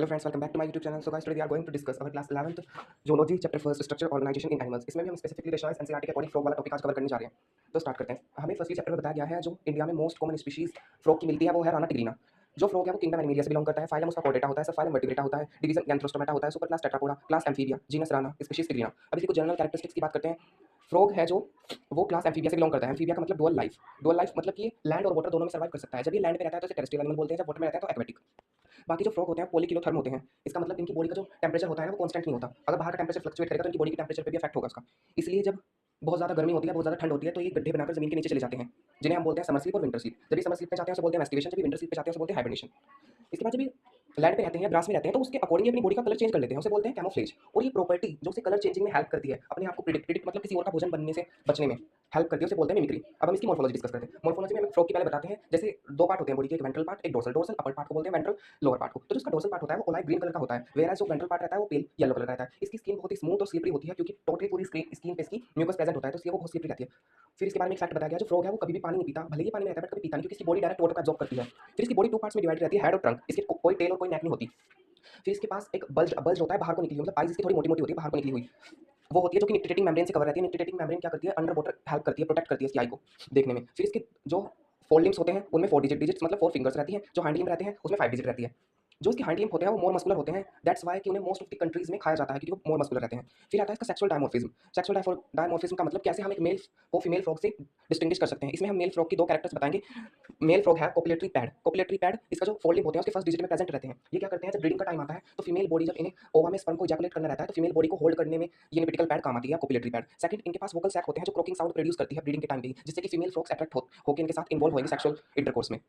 Hello friends, welcome back to my YouTube channel. So guys, today we are going to discuss our class 11th zoology chapter first structure organization in animals. इसमें भी हम specifically rational NCERT के according frog वाला topic आज cover करने जा रहे हैं. तो स्टार्ट करते हैं. हमें फर्स्टली चैप्टर में बताया गया है जो इंडिया में मोस्ट कॉमन स्पीशीज फ्रॉग की मिलती है वो है राना टिग्रीना. जो फ्रॉग है वो किंगडम एनिमेलिया से बिलोंग करता है. फाइलम उसका कोर्डेटा होता है, सब फाइलम वर्टिब्रेटा होता है, डिवीजन गैंथ्रोस्टोमेटा होता है, super class Tetrapoda, class amphibia, genus Rana, species tigrina. अब इसकी कुछ जनरल कैरेक्टरिस्टिक्स की बात करते हैं. फ्रॉग है जो वो क्लास एम्फीबिया से बिलोंग करता है. एम्फीबिया का मतलब डुअल लाइफ मतलब कि लैंड और वाटर दोनों में सर्वाइव कर सकता है. जब ये लैंड पे रहता है तो इसे टेरेस्ट्रियल एनिमल बोलते हैं, जब वाटर में रहता है तो एक्वेटिक. बाकी जो फ्रॉग होते हैं पॉलीकिलोथर्म होते हैं. इसका मतलब इनकी बॉडी का जो टेम्परेचर होता है ना वो कांस्टेंट नहीं होता. अगर बाहर का टेम्परेचर फ्लक्चुएट करेगा तो इनकी बॉडी के टेम्परेचर पे भी इफेक्ट होगा इसका. इसलिए जब बहुत ज़्यादा गर्मी होती है, बहुत ज़्यादा ठंड होती है तो ये गड्ढे बनाकर जमीन के नीचे चले जाते हैं, जिन्हें हम बोलते हैं समर स्लीप और विंटर स्लीप. जब ये समर स्लीप पे जाते हैं उसे बोलते हैं एस्टिवेशन, जब विंटर स्लीप पे जाते हैं उसे बोलते हैं हाइबरनेशन. इसके बाद जब ये लैंड पे रहते हैं, ग्रास में रहते हैं तो उसके अकॉर्डिंग अपनी बॉडी का कलर चेंज कर लेते हैं, उसे बोलते हैं कैमोफ्लेज. और ये प्रॉपर्टी जो उसे कलर चेंजिंग में हेल्प करती है, अपने आप को प्रिडिक्ट मतलब किसी और का भोजन बनने से बचने में हेल्प करती है, उसे बोलते हैं मिमिक्री. अब हम इसकी मॉर्फोलॉजी डिस्कस करते हैं. मॉर्फोलॉजी में हम फ्रॉग की पहले बताते हैं. जैसे दो पार्ट होते हैं बॉडी के, एक वेंट्रल पार्ट, एक डोर्सल. डोर्सल अपर पार्ट को बोलते हैं, वेंट्रल लोअर पार्ट को. तो जिसका डोर्सल पार्ट होता है वो ओलाइव ग्रीन कलर का होता है, वेयर जो वेंट्रल पार्ट रहता है वो पेल येलो कलर का रहता है. इसकी स्किन बहुत ही स्मूथ और स्लिपरी होती है क्योंकि टोटली पूरी स्किन पे इसकी म्यूकस प्रेजेंट होता है, तो इसलिए वो बहुत स्लिपरी रहती है. फिर इसके बारे में एक फैक्ट बताया गया, जो फ्रॉग है वो कभी भी पानी नहीं पीता. भले ही पानी में रहता है बट कभी पीता नहीं क्योंकि इसकी बॉडी डायरेक्ट वाटर को एब्जॉर्ब करती है. फिर इसकी बॉडी टू पार्ट्स में डिवाइड रहती है, हेड और ट्रंक. इसके कोई टेल और कोई नेक नहीं होती. फिर इसके पास एक बल्ज होता है बाहर को निकली हुई, मतलब आइज इसकी थोड़ी मोटी मोटी होती है बाहर को निकली हुई. वो होती है जो कि निक्टिटेटिंग मेम्ब्रेन से कवर रहती है. निक्टिटेटिंग मेम्ब्रेन क्या करती है, अंडर वाटर हेल्प करती है, प्रोटेक्ट करती है इसकी आई को देखने में. फिर इसके जो फोर लिम्स होते हैं उनमें 4 डिजिट्स मतलब 4 फिंगर्स रहती हैं. जो हैंड लिम्ब रहते हैं उसमें 5 डिजिट रहती है. जो इसके हाइंड लिम्ब होते हैं वो मोर मस्कुलर होते हैं. दैट्स वाई कि उन्हें मोस्ट ऑफ द कंट्रीज में खाया जाता है क्योंकि वो मोर मस्कुलर रहते हैं. फिर आता है इसका सेक्सुअल डायमॉर्फिज्म. सेक्सुअल डायमॉर्फिज्म का मतलब कैसे हम एक मेल को फीमेल फ्रॉग से डिस्टिंग्विश कर सकते हैं. इसमें हम मेल फ्रॉग की दो कैरेक्टर्स बताएंगे. मेल फ्रॉग है कोपुलेटरी पैड. कोपुलेटरी पैड इसका जो फोर लिम्ब होते हैं उसके फर्स्ट डिजिट में प्रेजेंट रहते हैं. ये क्या करते हैं, जब ब्रीडिंग का टाइम आता है तो फीमेल बॉडी जब इन्हें ओवा में स्पर्म को इजैकुलेट करना रहता है तो फीमेल बॉडी को होल्ड करने में ये निपिटिकल पैड काम आती है, कोपुलेटरी पैड. सेकंड, इनके पास वोकल सैक होते हैं जो क्रॉकिंग साउंड प्रोड्यूस करती है ब्रीडिंग के टाइम पे, जिससे कि फीमेल फ्रॉग्स अट्रैक्ट होकर इनके साथ इन्वॉल्व होंगे सेक्सुअल इंटरकोर्स में.